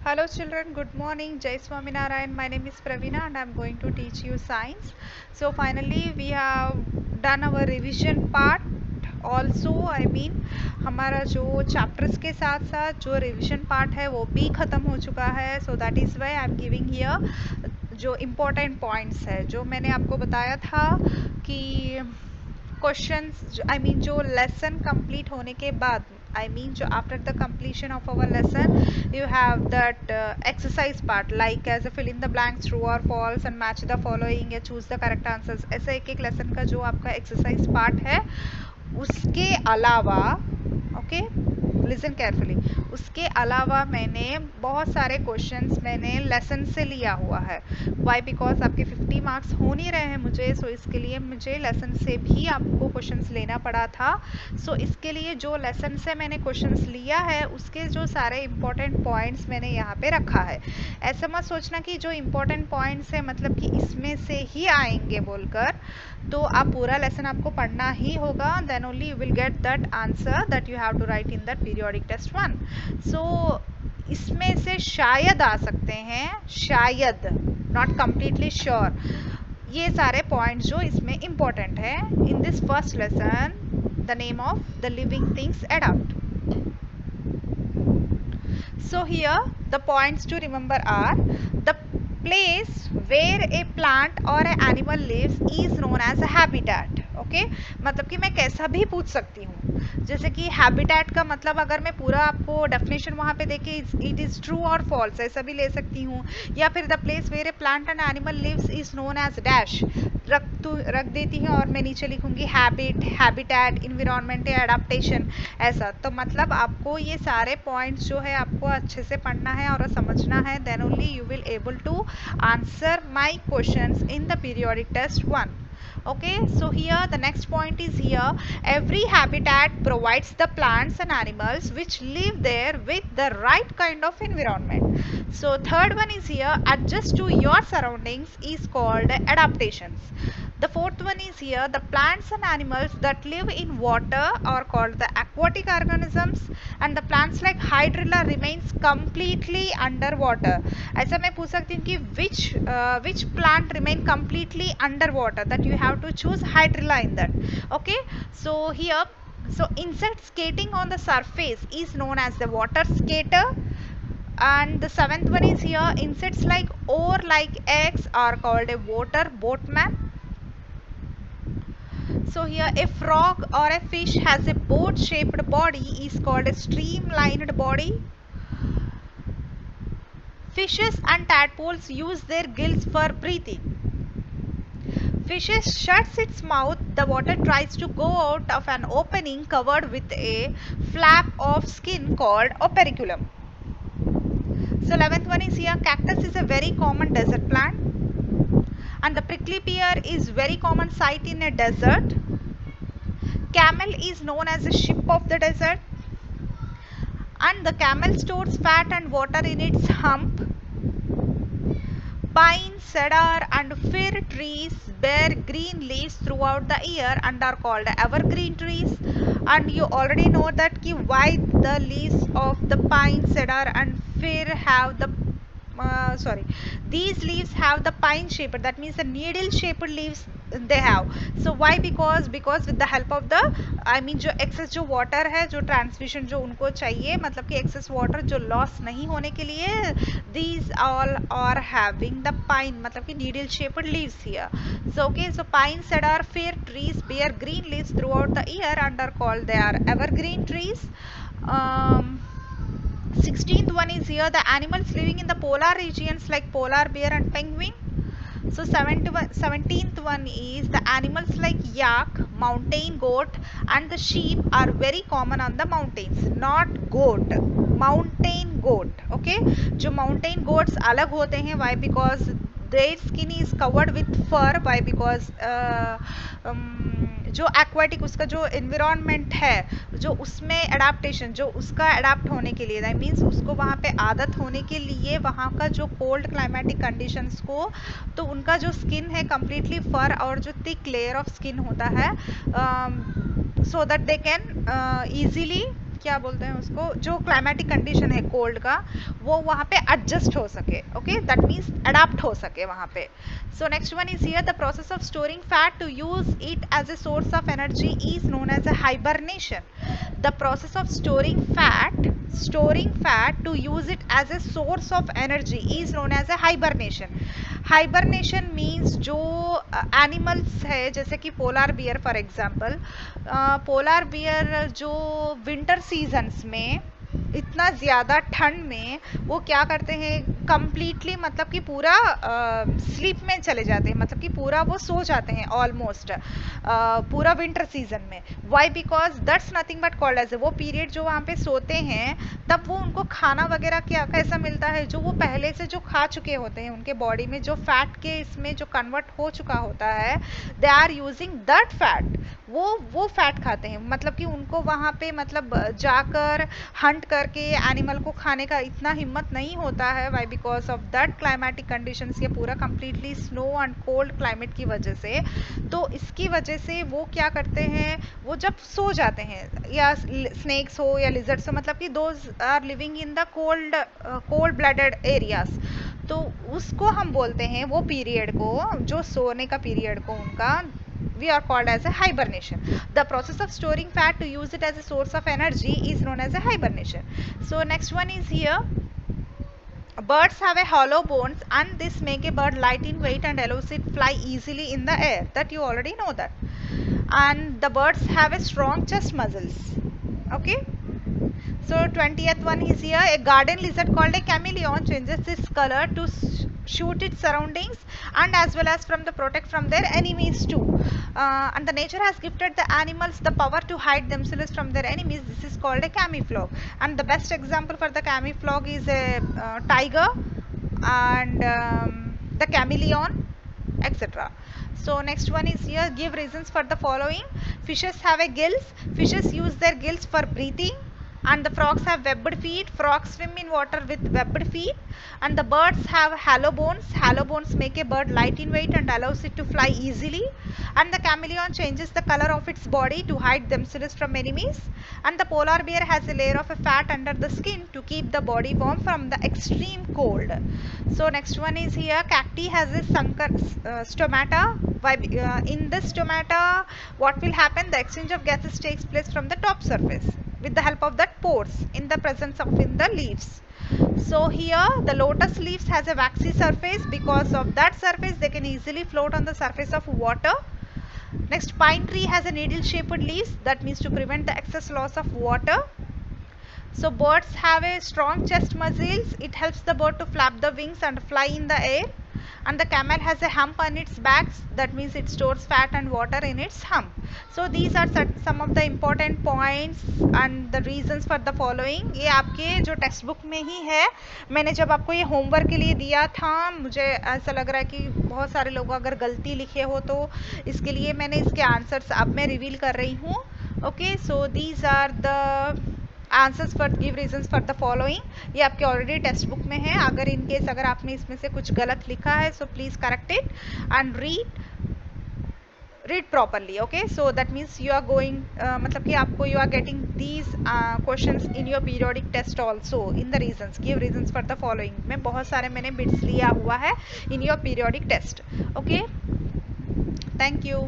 Hello children, good morning. Jai Swaminarayan. My name is Pravina and I am going to teach you science. So finally we have done our revision part. Also हमारा जो chapters के साथ साथ जो revision part है वो भी ख़त्म हो चुका है. So that is why I am giving here जो important points है जो मैंने आपको बताया था कि क्वेश्चंस जो लेसन कंप्लीट होने के बाद जो after the completion of our lesson you have that exercise part like as a fill in the blanks true or false and match the following या choose the correct answers. ऐसे एक एक lesson का जो आपका एक्सरसाइज पार्ट है उसके अलावा ओके लिसन केयरफुली उसके अलावा मैंने बहुत सारे क्वेश्चंस मैंने लेसन से लिया हुआ है. वाई बिकॉज आपके 50 मार्क्स हो नहीं रहे हैं मुझे, सो इसके लिए मुझे लेसन से भी आपको क्वेश्चंस लेना पड़ा था. सो इसके लिए जो लेसन से मैंने क्वेश्चंस लिया है उसके जो सारे इंपॉर्टेंट पॉइंट्स मैंने यहाँ पे रखा है. ऐसा मत सोचना कि जो इंपॉर्टेंट पॉइंट्स है मतलब कि इसमें से ही आएंगे बोलकर, तो आप पूरा लेसन आपको पढ़ना ही होगा. Then only you will get that answer that you have to write in that periodic test 1. So इसमें से शायद आ सकते हैं, शायद, नॉट कम्प्लीटली श्योर, ये सारे पॉइंट्स जो इसमें इंपॉर्टेंट है. In this first lesson the name of the living things adopt. So here the points to remember are the place where a plant or an animal lives is known as a habitat. Okay मतलब कि मैं कैसा भी पूछ सकती हूँ. जैसे कि हैबिटेट का मतलब अगर मैं पूरा आपको डेफिनेशन वहाँ पे देके इट इज़ ट्रू और फॉल्स ऐसा भी ले सकती हूँ. या फिर the place where a plant and animal lives is known as dash रख देती हैं और मैं नीचे लिखूंगी हैबिटेट, इन्वायरमेंट या एडाप्टेशन ऐसा. तो मतलब आपको ये सारे पॉइंट्स जो है आपको अच्छे से पढ़ना है और समझना है. Then only you will able to answer my questions in the periodic test 1. Okay, so here the next point is here every habitat provides the plants and animals which live there with the right kind of environment. So third one is here adjust to your surroundings is called adaptations. The fourth one is here the plants and animals that live in water are called the aquatic organisms and the plants like hydrilla remains completely underwater. ऐसा मैं पूछ सकती हूँ कि which plant remain completely underwater, that you have to choose hydrilla in that. Okay, so here so insect skating on the surface is known as the water skater. And the seventh one is here insects like oar like eggs are called a water boatman. So here a frog or a fish has a boat shaped body is called a streamlined body. Fishes and tadpoles use their gills for breathing. Fishes shuts its mouth, the water tries to go out of an opening covered with a flap of skin called operculum. So 11th one is here cactus is a very common desert plant and the prickly pear is very common sight in a desert. Camel is known as the ship of the desert and the camel stores fat and water in its hump. Pine, cedar and fir trees bear green leaves throughout the year and are called evergreen trees. And you already know that why the leaves of the pine, cedar and fir have the these leaves have the pine shaped, that means the needle shaped leaves they have. So why? Because with the help of the जो excess जो water है, जो transmission जो उनको चाहिए, मतलब कि excess water जो loss नहीं होने के लिए, these all are having the pine मतलब कि needle shaped leaves here. So okay, so pine, cedar, fir trees bear green leaves throughout the year and are called they are evergreen trees. 16th one is here the animals living in the polar regions like polar bear and penguin. So 17th one is the animals like yak, mountain goat and the sheep are very common on the mountains, not goat, mountain goat. Okay, जो mountain goats अलग होते हैं. Why? Because their skin is covered with fur. Why? Because जो aquatic उसका जो environment है जो उसमें एडाप्टेशन जो उसका एडाप्ट होने के लिए दैट मीन्स उसको वहाँ पे आदत होने के लिए वहाँ का जो कोल्ड क्लाइमेटिक कंडीशंस को, तो उनका जो स्किन है कम्प्लीटली फर और जो थिक लेयर ऑफ स्किन होता है so that they can easily क्या बोलते हैं उसको, जो क्लाइमेटिक कंडीशन है कोल्ड का, वो वहाँ पे एडजस्ट हो सके. ओके, दैट मीन्स अडाप्ट हो सके वहाँ पे. So next one is here, the process of storing fat to use it as a source of energy is known as a hibernation. The process of storing fat to use it as a source of energy is known as a hibernation. Hibernation means जो animals है, जैसे कि polar bear for example, polar bear जो winter seasons में इतना ज़्यादा ठंड में वो क्या करते हैं, कंप्लीटली मतलब कि पूरा स्लीप में चले जाते हैं, मतलब कि पूरा वो सो जाते हैं ऑलमोस्ट पूरा विंटर सीजन में. Why? Because that's nothing but called as, वो पीरियड जो वहाँ पे सोते हैं तब वो उनको खाना वगैरह क्या कैसा मिलता है, जो वो पहले से जो खा चुके होते हैं, उनके बॉडी में जो फैट के इसमें जो कन्वर्ट हो चुका होता है, they are using that fat. वो फैट खाते हैं, मतलब कि उनको वहाँ पे मतलब जाकर हंट करके एनिमल को खाने का इतना हिम्मत नहीं होता है. Why? Because of that climatic conditions, ये पूरा completely snow and cold climate की वजह से. तो इसकी वजह से वो क्या करते हैं, वो जब सो जाते हैं, या स्नेक्स हो या लिजर्ड्स हो, मतलब कि those are living in the cold blooded areas, तो उसको हम बोलते हैं वो पीरियड को, जो सोने का पीरियड को उनका, we are called as a hibernation. The process of storing fat to use it as a source of energy is known as a hibernation. So next one is here, birds have a hollow bones and this make a bird light in weight and allows it fly easily in the air, that you already know that. And the birds have a strong chest muscles. Okay, so 20th one is here, a garden lizard called a chameleon changes its color to shoot its surroundings and as well as from the protect from their enemies too. And the nature has gifted the animals the power to hide themselves from their enemies. This is called a camouflage, and the best example for the camouflage is a tiger and the chameleon, etc. So next one is here, give reasons for the following. Fishes have a gills. Fishes use their gills for breathing. And the frogs have webbed feet. Frogs swim in water with webbed feet. And the birds have hollow bones. Hollow bones make a bird light in weight and allows it to fly easily. And the chameleon changes the color of its body to hide themselves from enemies. And the polar bear has a layer of a fat under the skin to keep the body warm from the extreme cold. So next one is here, cacti has a stomata. In this stomata, what will happen? The exchange of gases takes place from the top surface with the help of that pores in the presence of in the leaves. So here the lotus leaves has a waxy surface. Because of that surface they can easily float on the surface of water. Next, pine tree has a needle shaped leaves, that means to prevent the excess loss of water. So birds have a strong chest muscles. It helps the bird to flap the wings and fly in the air. And the camel has a hump on its back, that means it stores fat and water in its hump. So these are some of the important points and the reasons for the following. ये आपके जो text book में ही है. मैंने जब आपको ये homework के लिए दिया था, मुझे ऐसा लग रहा है कि बहुत सारे लोग अगर गलती लिखे हो, तो इसके लिए मैंने इसके आंसर्स अब मैं रिवील कर रही हूँ. Okay, so these are the answers for give reasons for the following. ये आपके ऑलरेडी टेक्स्ट बुक में है. अगर इन केस अगर आपने इसमें से कुछ गलत लिखा है, so please correct it and read properly. Okay, so that means you are going, मतलब कि आपको you are getting these questions in your periodic test also in the reasons. Give reasons for the following में बहुत सारे मैंने bits लिया हुआ है in your periodic test. Okay, thank you.